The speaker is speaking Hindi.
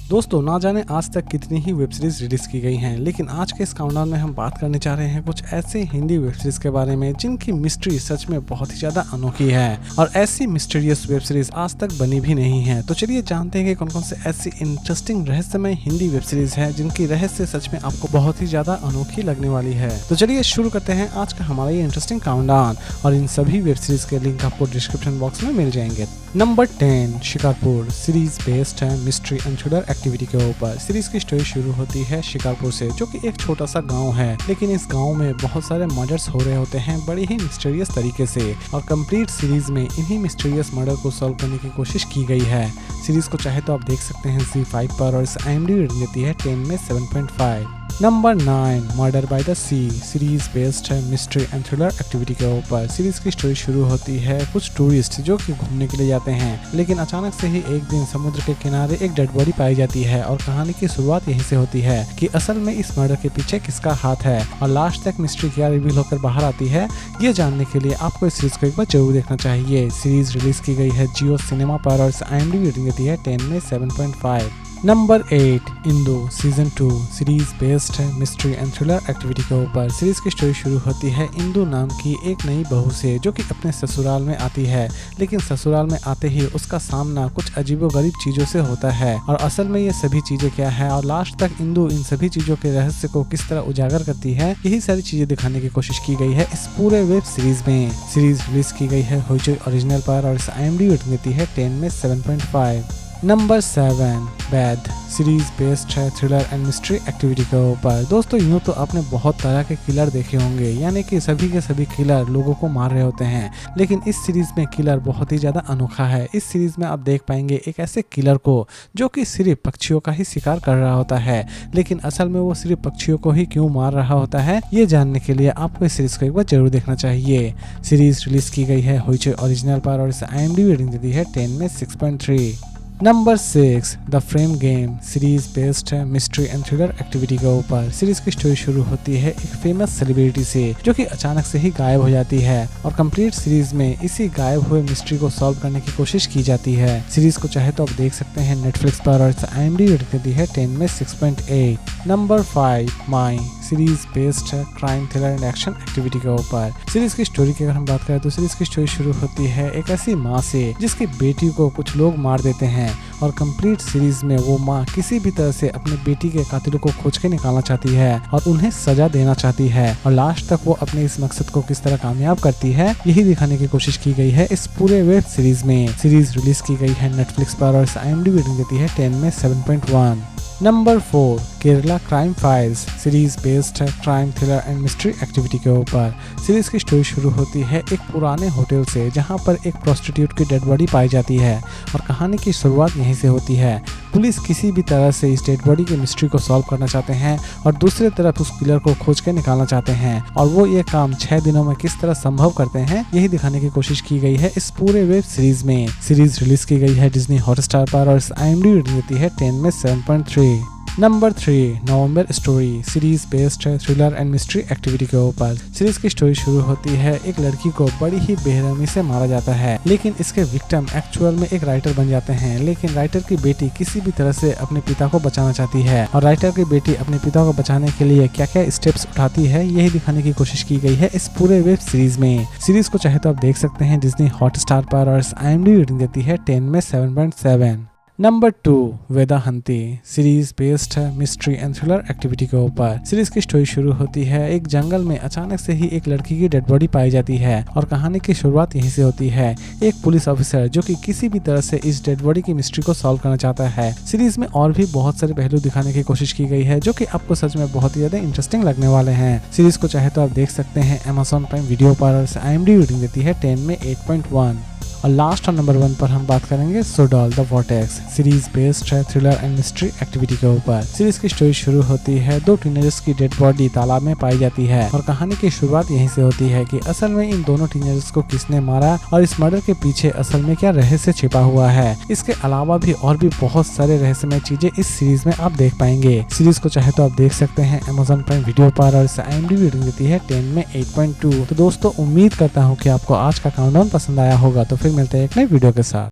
दोस्तों ना जाने आज तक कितनी ही वेब सीरीज रिलीज की गई हैं, लेकिन आज के इस काउंटडाउन में हम बात करने जा रहे हैं कुछ ऐसे हिंदी वेब सीरीज के बारे में जिनकी मिस्ट्री सच में बहुत ही ज्यादा अनोखी है और ऐसी मिस्टीरियस वेब सीरीज आज तक बनी भी नहीं है। तो चलिए जानते हैं कि कौन कौन से ऐसी इंटरेस्टिंग रहस्यमय हिंदी वेब सीरीज है जिनकी रहस्य सच में आपको बहुत ही ज्यादा अनोखी लगने वाली है। तो चलिए शुरू करते हैं आज का हमारा ये इंटरेस्टिंग काउंटडाउन और इन सभी वेब सीरीज के लिंक आपको डिस्क्रिप्शन बॉक्स में मिल जाएंगे। नंबर 10 शिकारपुर सीरीज बेस्ड है मिस्ट्री एंड थ्रिलर एक्टिविटी के ऊपर। सीरीज की स्टोरी शुरू होती है शिकारपुर से, जो कि एक छोटा सा गांव है, लेकिन इस गांव में बहुत सारे मर्डर्स हो रहे होते हैं बड़े ही मिस्टीरियस तरीके से और कंप्लीट सीरीज में इन्हीं मिस्टीरियस मर्डर को सॉल्व करने की कोशिश की गई है। सीरीज को चाहे तो आप देख सकते हैं ZEE5 पर और इस IMDb रेटिंग देती है 10 में 7.5। Number 9 murder by the sea series based है मिस्ट्री एंड थ्रिलर एक्टिविटी के ऊपर। सीरीज की स्टोरी शुरू होती है कुछ टूरिस्ट जो कि घूमने के लिए जाते हैं, लेकिन अचानक से ही एक दिन समुद्र के किनारे एक डेड बॉडी पाई जाती है और कहानी की शुरुआत यहीं से होती है कि असल में इस मर्डर के पीछे किसका हाथ है और लास्ट तक मिस्ट्री क्या रिवील होकर बाहर आती है, ये जानने के लिए आपको इस सीरीज को एक बार जरूर देखना चाहिए। सीरीज रिलीज की गई है जियो सिनेमा पर और इस IMDb रेटिंग देती है 10 में 7.5। Number 8 Indu season 2 series based है मिस्ट्री एंड थ्रिलर एक्टिविटी के ऊपर। सीरीज की स्टोरी शुरू होती है इंदु नाम की एक नई बहू से, जो कि अपने ससुराल में आती है, लेकिन ससुराल में आते ही उसका सामना कुछ अजीबोगरीब चीजों से होता है और असल में ये सभी चीजें क्या है और लास्ट तक इंदु इन सभी चीजों के रहस्य को किस तरह उजागर करती है, यही सारी चीजें दिखाने की कोशिश की गई है इस पूरे वेब सीरीज में। सीरीज रिलीज की गई है होइचोई ओरिजिनल पर और इस IMDb रेटिंग देती है 10 में 7.5। नंबर 7 बैद सीरीज बेस्ड है थ्रिलर एंड मिस्ट्री एक्टिविटी के ऊपर। दोस्तों यूँ तो आपने बहुत तरह के किलर देखे होंगे, यानी कि सभी के सभी किलर लोगों को मार रहे होते हैं, लेकिन इस सीरीज में किलर बहुत ही ज्यादा अनोखा है। इस सीरीज में आप देख पाएंगे एक ऐसे किलर को जो कि सिर्फ पक्षियों का ही शिकार कर रहा होता है, लेकिन असल में वो सिर्फ पक्षियों को ही क्यों मार रहा होता है, ये जानने के लिए आपको इस सीरीज को एक बार जरूर देखना चाहिए। सीरीज रिलीज की गई है होइचोई ओरिजिनल पर और इस IMDb रेटिंग देती है 10 में 6.3। Number 6 the frame game series based है मिस्ट्री एंड थ्रिलर एक्टिविटी के ऊपर। सीरीज की स्टोरी शुरू होती है एक फेमस सेलिब्रिटी से, जो कि अचानक से ही गायब हो जाती है और कंप्लीट सीरीज में इसी गायब हुए मिस्ट्री को सॉल्व करने की कोशिश की जाती है। सीरीज को चाहे तो आप देख सकते हैं नेटफ्लिक्स पर और IMDb रेटिंग देती है 10 में 6.8। नंबर 5 माई सीरीज बेस्ड है crime thriller and action activity के ऊपर। सीरीज की स्टोरी की अगर हम बात करें तो सीरीज की स्टोरी शुरू होती है एक ऐसी माँ से जिसकी बेटी को कुछ लोग मार देते हैं और कंप्लीट सीरीज में वो माँ किसी भी तरह से अपनी बेटी के कातिलों को खोज के निकालना चाहती है और उन्हें सजा देना चाहती है और लास्ट तक वो अपने इस मकसद को किस तरह कामयाब करती है, यही दिखाने की कोशिश की गई है इस पूरे वेब सीरीज में। सीरीज रिलीज की गई है नेटफ्लिक्स पर और इस IMDb रेटिंग देती है 10 में 7.1। Number 4 Kerala crime files series based है crime thriller and mystery activity के ऊपर। सीरीज की स्टोरी शुरू होती है एक पुराने होटल से, जहां पर एक प्रोस्टिट्यूट की डेड बॉडी पाई जाती है और कहानी की शुरुआत यहीं से होती है। पुलिस किसी भी तरह से इस डेड बॉडी की मिस्ट्री को सॉल्व करना चाहते हैं और दूसरी तरफ उस किलर को खोज के निकालना चाहते हैं और वो ये काम 6 दिनों में किस तरह संभव करते हैं, यही दिखाने की कोशिश की गई है इस पूरे वेब सीरीज में। सीरीज रिलीज की गई है डिज्नी हॉटस्टार पर और इस IMDb रेटिंग देती है 10 में 7.3। नंबर 3 नवंबर स्टोरी सीरीज बेस्ड है थ्रिलर एंड मिस्ट्री एक्टिविटी के ऊपर। सीरीज की स्टोरी शुरू होती है एक लड़की को बड़ी ही बेरहमी से मारा जाता है, लेकिन इसके विक्टिम एक्चुअल में एक राइटर बन जाते हैं, लेकिन राइटर की बेटी किसी भी तरह से अपने पिता को बचाना चाहती है और राइटर की बेटी अपने पिता को बचाने के लिए क्या क्या स्टेप्स उठाती है, यही दिखाने की कोशिश की गई है इस पूरे वेब सीरीज में। सीरीज को चाहे तो आप देख सकते हैं डिज्नी हॉटस्टार पर और इस IMDb रेटिंग देती है 10 में 7.7। नंबर 2 वेदाहंती सीरीज बेस्ड है मिस्ट्री एंड थ्रिलर एक्टिविटी के ऊपर। सीरीज की स्टोरी शुरू होती है एक जंगल में अचानक से ही एक लड़की की डेड बॉडी पाई जाती है और कहानी की शुरुआत यहीं से होती है एक पुलिस ऑफिसर जो कि किसी भी तरह से इस डेड बॉडी की मिस्ट्री को सॉल्व करना चाहता है। सीरीज में और भी बहुत सारे पहलू दिखाने की कोशिश की गई है जो कि आपको सच में बहुत ही ज्यादा इंटरेस्टिंग लगने वाले हैं। सीरीज को चाहे तो आप देख सकते हैं Amazon प्राइम वीडियो पर और IMDb रेटिंग देती है 10 में 8.1। और लास्ट और नंबर 1 पर हम बात करेंगे सोडॉल द वॉर्टेक्स सीरीज बेस्ड है थ्रिलर एंड मिस्ट्री एक्टिविटी के ऊपर। सीरीज की स्टोरी शुरू होती है 2 टीनेजर्स की डेड बॉडी तालाब में पाई जाती है और कहानी की शुरुआत यहीं से होती है कि असल में इन दोनों टीनेजर्स को किसने मारा और इस मर्डर के पीछे असल में क्या रहस्य छिपा हुआ है। इसके अलावा भी और भी बहुत सारे रहस्यमय चीजें इस सीरीज में आप देख पाएंगे। सीरीज को चाहे तो आप देख सकते हैं Amazon प्राइम वीडियो पर और इस IMDb रेटिंग देती है 10 में 8.2। तो दोस्तों उम्मीद करता हूँ कि आपको आज का काउंटडाउन पसंद आया होगा। तो फिर मिलते हैं एक नई वीडियो के साथ।